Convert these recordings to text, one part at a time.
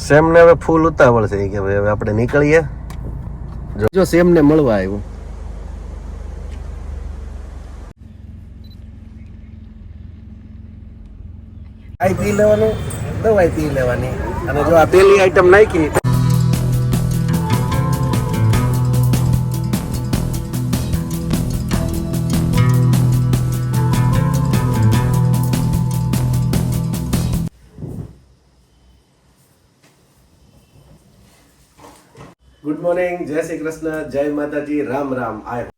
Same ને હવે ફૂલ ઉતાવળ છે કે ભાઈ હવે આપણે નીકળીએ. જો સેમ ને મળવા આવ્યું. આ પી લેવાનું, દવાઈ પી લેવાની, અને જો આ પેલી આઈટમ નાખી. ગુડ મોર્નિંગ, જય શ્રી કૃષ્ણ, જય માતાજી, રામ રામ. આય ભાઈ.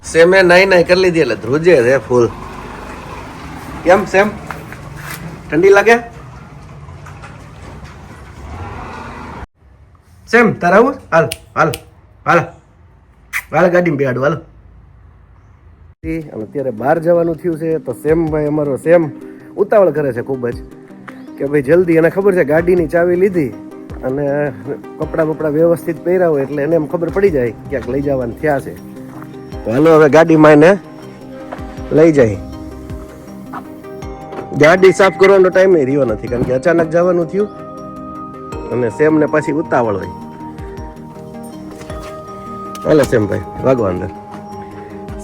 સેમે નાઈ નાઈ કરી લીધી એટલે ધ્રુજે છે ફૂલ. કેમ સેમ, ઠંડી લાગે? સેમ તારે આવું? હાલ હાલ હાલ હાલ ગાડીમાં બેહાડું હાલ. અત્યારે બહાર જવાનું થયું છે તો સેમ ભાઈ અમારો સેમ ઉતાવળ કરે છે ખૂબ જ કે ભાઈ જલ્દી. એને ખબર છે ગાડીની ચાવી લીધી અને કપડાં બપડા વ્યવસ્થિત પહેર્યા હોય એટલે એને એમ ખબર પડી જાય ક્યાંક લઈ જવાનું થયા છે. હાલો હવે ગાડીમાં એને લઈ જાય. ગાડી સાફ કરવાનો ટાઈમ રહ્યો નથી કારણ કે અચાનક જવાનું થયું અને સેમ ને પાછી ઉતાવળ હોય. હાલો સેમ ભાઈ વાગો અંદર.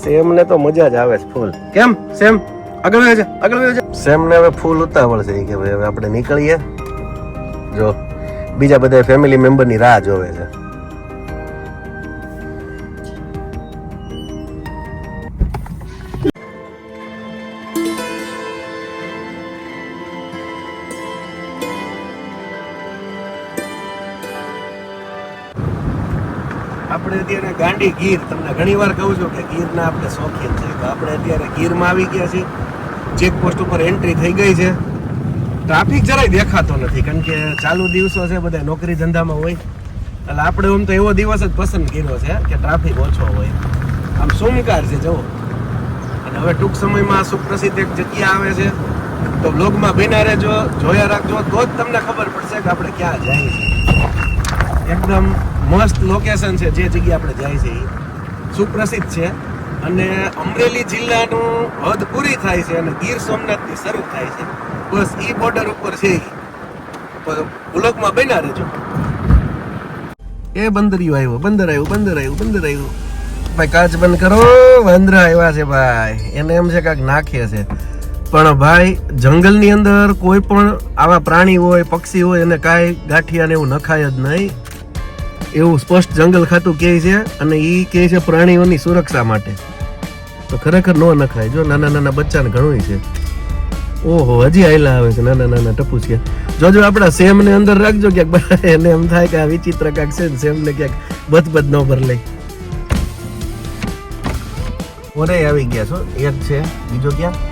સેમ ને તો મજા જ આવે છે ફૂલ. કેમ સેમ આગળ છે, આગળ છે. સેમ ને હવે ફૂલ ઉતાવળ છે કે ભાઈ હવે આપણે નીકળીએ. જો બીજા બધા ફેમિલી મેમ્બર ની રાહ જોવે છે. આપણે અત્યારે ગાંડી ગીર, તમને ઘણી વાર કહું છું કે ગીરના આપણે શોખીન છે. તો આપણે અત્યારે ગીરમાં આવી ગયા છીએ. ચેકપોસ્ટ ઉપર એન્ટ્રી થઈ ગઈ છે. ટ્રાફિક જરાય દેખાતો નથી કારણ કે ચાલુ દિવસો છે, બધા નોકરી ધંધામાં હોય. એટલે આપણે આમ તો એવો દિવસ જ પસંદ કર્યો છે કે ટ્રાફિક ઓછો હોય. આમ સુમકાર છે જુઓ. અને હવે ટૂંક સમયમાં સુપ્રસિદ્ધ એક જગ્યા આવે છે તો બ્લોગમાં બન્યા રહેજો, જોયા રાખજો તો જ તમને ખબર પડશે કે આપણે ક્યાં જાય છે. એકદમ મસ્ત લોકેશન છે. જે જગ્યા આપણે જાય છે એ સુપ્રસિદ્ધ છે અને અમરેલી જિલ્લાનું હદ પૂરી થાય છે અને ગીર સોમનાથથી શરૂ થાય છે. બસ એ બોર્ડર ઉપર છે. બ્લોગમાં બન્યા રહેજો. એ બંદરિયું આવ્યો, બંદર આવ્યું, બંદર આવ્યું, બંદર આવ્યું. ભાઈ કાચ બંધ કરો, વાંદરા આવ્યા છે ભાઈ. એને એમ છે કાંઈક નાખીએ છે, પણ ભાઈ જંગલની અંદર કોઈ પણ આવા પ્રાણી હોય, પક્ષી હોય, એને કાંઈ ગાંઠિયાને એવું નખાય જ નહીં, એવું સ્પષ્ટ જંગલ ખાતું કહે છે. અને એ કહે છે પ્રાણીઓની સુરક્ષા માટે. તો ખરેખર ન નખાય. જો નાના નાના બચ્ચાને ઘણું છે. ઓહો, હજી આયલા આવે છે નાના નાના ટપુસિયા. જોજો આપડા સેમ ને અંદર રાખજો ક્યાંક, એને એમ થાય કે આ વિચિત્ર કાંક છે ને સેમ ને ક્યાંક બધ ન ભર લઈ. ઓરે આવી ગયા છો, એક છે, બીજો ક્યાં?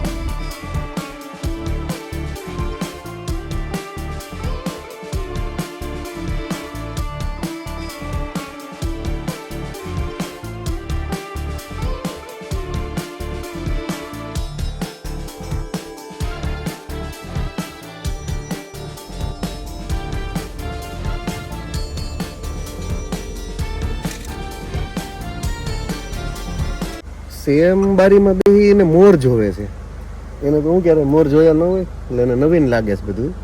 સેમ બારીમાં બેસીને મોર જોવે છે. એને તો હું ક્યારે મોર જોયા ન હોય એટલે એને નવીન લાગે છે બધું.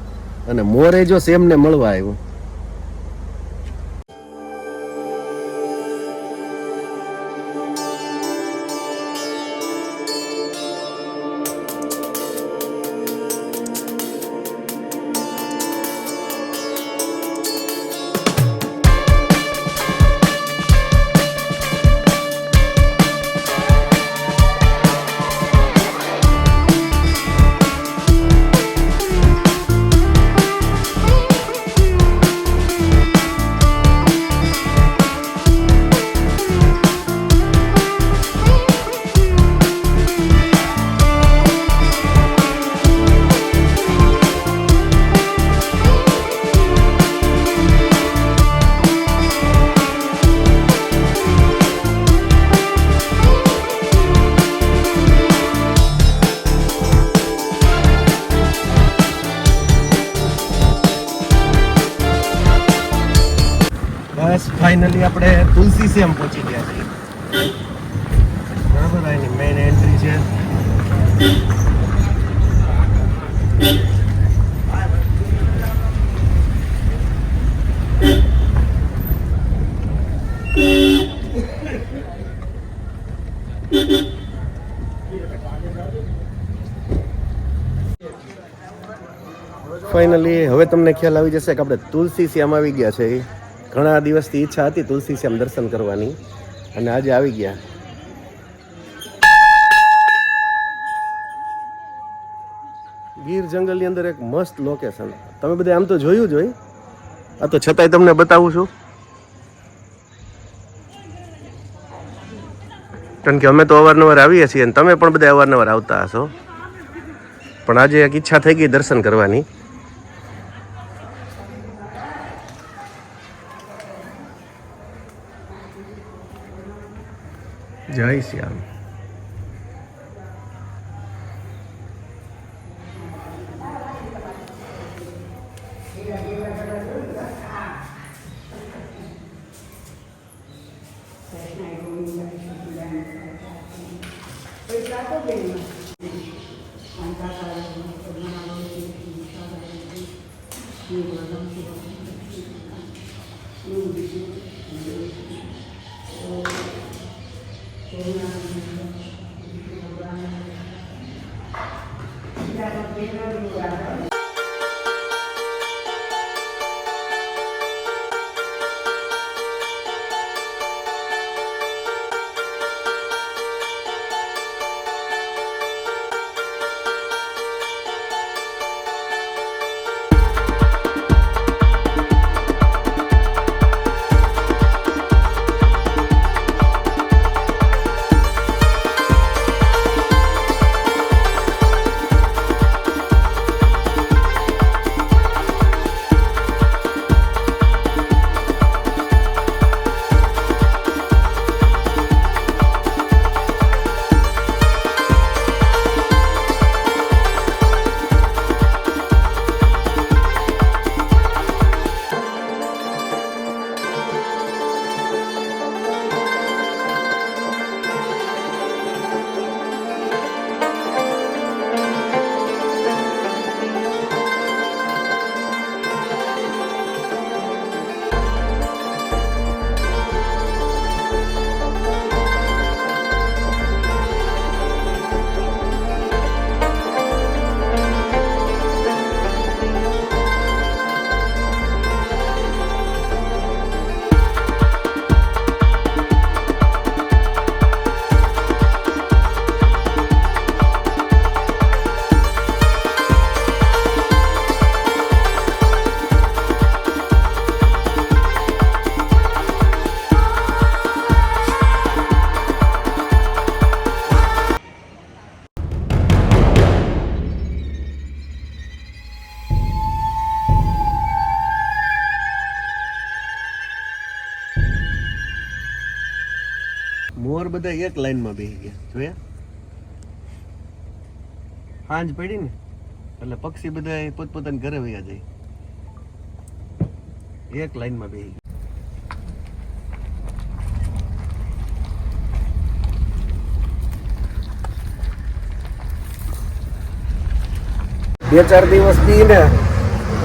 અને મોરે જો સેમને મળવા આવ્યો. બસ ફાઇનલી આપણે તુલસી સેમ પહોંચી ગયા છીએ. બરાબર, એની મેઇન એન્ટ્રી છે. ફાઇનલી હવે તમને ખ્યાલ આવી જશે કે આપણે તુલસી શ્યામ આવી ગયા છે. ઘણા દિવસથી ઈચ્છા હતી તુલસી શ્યામ દર્શન કરવાની, અને આજે આવી ગયા. ગીર જંગલની અંદર એક મસ્ત લોકેશન. તમે બધા આમ તો જોયું જ હોય, આ તો છતાંય તમને બતાવું છું, કારણ કે અમે તો અવારનવાર આવીએ છીએ અને તમે પણ બધા અવારનવાર આવતા હશો. પણ આજે એક ઈચ્છા થઈ ગઈ દર્શન કરવાની. જય શ્યામ. કબૂતર બધા એક લાઈનમાં બેસી ગયા જોયા હાંજ પડી ને એટલે પક્ષી બધા પોતપોતાના ઘરે વયા જાય એક લાઈનમાં બેસી ગયા. બે ચાર દિવસ પીને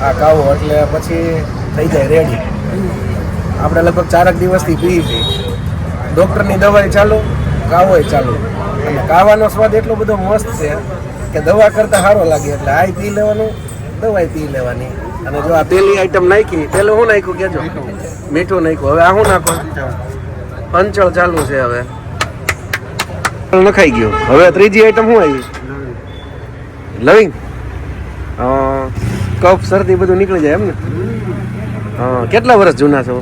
આ કાવો એટલે પછી થઈ જાય રેડી. આપણે લગભગ 4 દિવસથી પી ડૉક્ટરની દવાઈ ચાલુ કાવોય ચાલુ અને કાવાનો સ્વાદ એટલો બધો મસ્ત છે કે દવા કરતાં સારો લાગે એટલે આ પી લેવાનું દવાઈ પી લેવાની. અને જો આ પેલી આઈટમ નાખી પેલું શું નાખ્યું કેજો મીઠું નાખ્યું હવે આ શું નાખો અંચળ ચાલુ છે હવે નખાઈ ગયું. હવે ત્રીજી આઈટમ શું આવી લવિંગ કફ શરદી બધું નીકળી જાય એમ ને. હા કેટલા વર્ષ જૂના છો?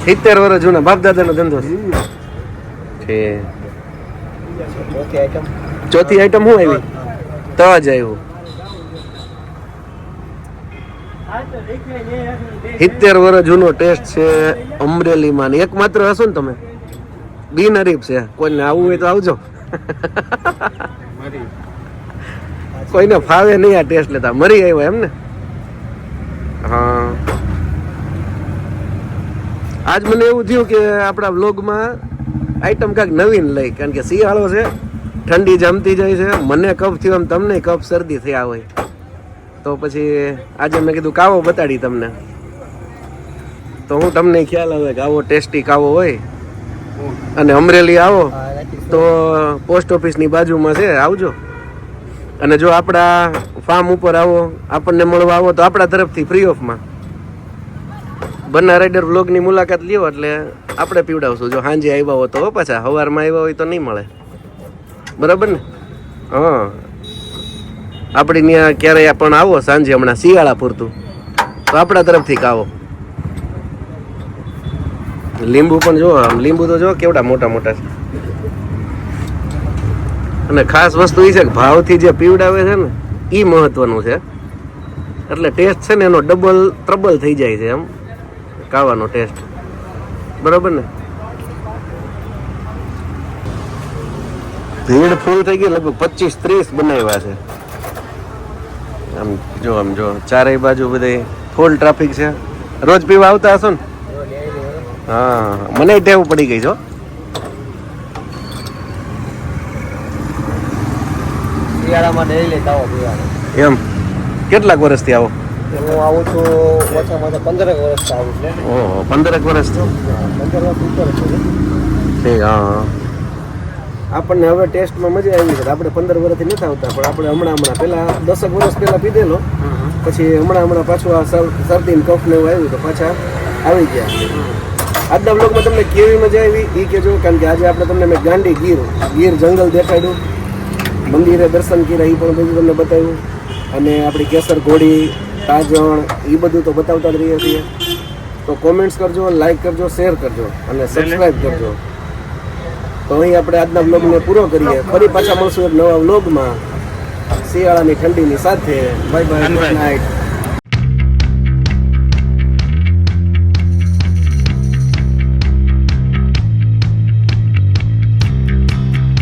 70 વર્ષ જૂના બાપ દાદાનો ધંધો છે. ચોથી આઈટમ શું આવી? તજ આવ્યું. 70 વર્ષ જૂનો ટેસ્ટ છે અમરેલીમાં ને એકમાત્ર હશો ને તમે બિનહરીફ છે. કોઈને આવવું હોય તો આવજો. કોઈને ફાવે નહીં આ ટેસ્ટ લેતા મરી આવ્યો એમ ને. હા આજ મને એવું થયું કે આપણા વ્લોગમાં આઈટમ કાંઈક નવીન લઈ કારણ કે શિયાળો છે ઠંડી જામતી જાય છે મને કફ થયો એમ તમને કફ શરદી થયા હોય તો પછી આજે મેં કીધું કાવો બતાડી તમને તો હું તમને ખ્યાલ આવે કે આવો ટેસ્ટી કાવો હોય અને અમરેલી આવો તો પોસ્ટ ઓફિસની બાજુમાં છે આવજો. અને જો આપણા ફાર્મ ઉપર આવો આપણને મળવા આવો તો આપણા તરફથી ફ્રી ઓફમાં બન્ના રાઇડર વ્લોગની મુલાકાત લ્યો એટલે આપણે પીવડાવશું. જો સાંજે આવ્યા હો તો પાછા સવારમાં આવ્યા હોય તો નહીં મળે બરાબર ને. હા આપણી ત્યાં ક્યારેય પણ આવો સાંજે હમણાં શિયાળા પૂરતું તો આપણા તરફથી કાવો. લીંબુ પણ જો આમ લીંબુ તો જો કેવડા મોટા મોટા છે. અને ખાસ વસ્તુ એ છે કે ભાવથી જે પીવડાવે છે ને એ મહત્વનું છે એટલે ટેસ્ટ છે ને એનો ડબલ ટ્રબલ થઈ જાય છે એમ કાવાનો ટેસ્ટ બરાબર ને. ભીડ ફૂલ થઈ ગઈ લગભગ 25-30 બનાવ્યા છે. આમ જો ચારેય બાજુ બધે ફૂલ ટ્રાફિક છે. રોજ પીવા આવતા હશો ને? હા મને ટેવ પડી ગઈ છો. શિયાળામાં ડેઈલી કાવો પીવાનો. એમ કેટલાક વર્ષથી આવો? હું આવું છું ઓછામાં ઓછા 15 વર્ષથી આવું છું. ઓહો 15 વર્ષ તો 15 વર્ષ ઉપર છે. ઠીક હા આપણને હવે ટેસ્ટમાં મજા આવી છે. આપણે 15 વર્ષથી નથી આવતા પણ આપણે હમણાં પહેલા 10 વર્ષ પહેલા પીધેલો પછી હમણાં પાછું આ શરદી ને કફ ને એવું આવ્યું તો પાછા આવી ગયા. આજના બ્લોગમાં તમને કેવી મજા આવી એ કહેજો કારણ કે આજે આપણે તમને મેં ગાંડી ગીર જંગલ દેખાડ્યું મંદિરે દર્શન કર્યા એ પણ બધું તમને બતાવ્યું અને આપણી કેસર ઘોડી તાજણ એ બધું તો બતાવતા જ રહીએ છીએ. તો કોમેન્ટ્સ કરજો લાઈક કરજો શેર કરજો અને સબસ્ક્રાઈબ કરજો. તો અહીં આપણે આજના વ્લોગને પૂરો કરીએ. ફરી પાછા મળશું એક નવા વ્લોગમાં શિયાળાની ઠંડીની સાથે. Bye bye good night.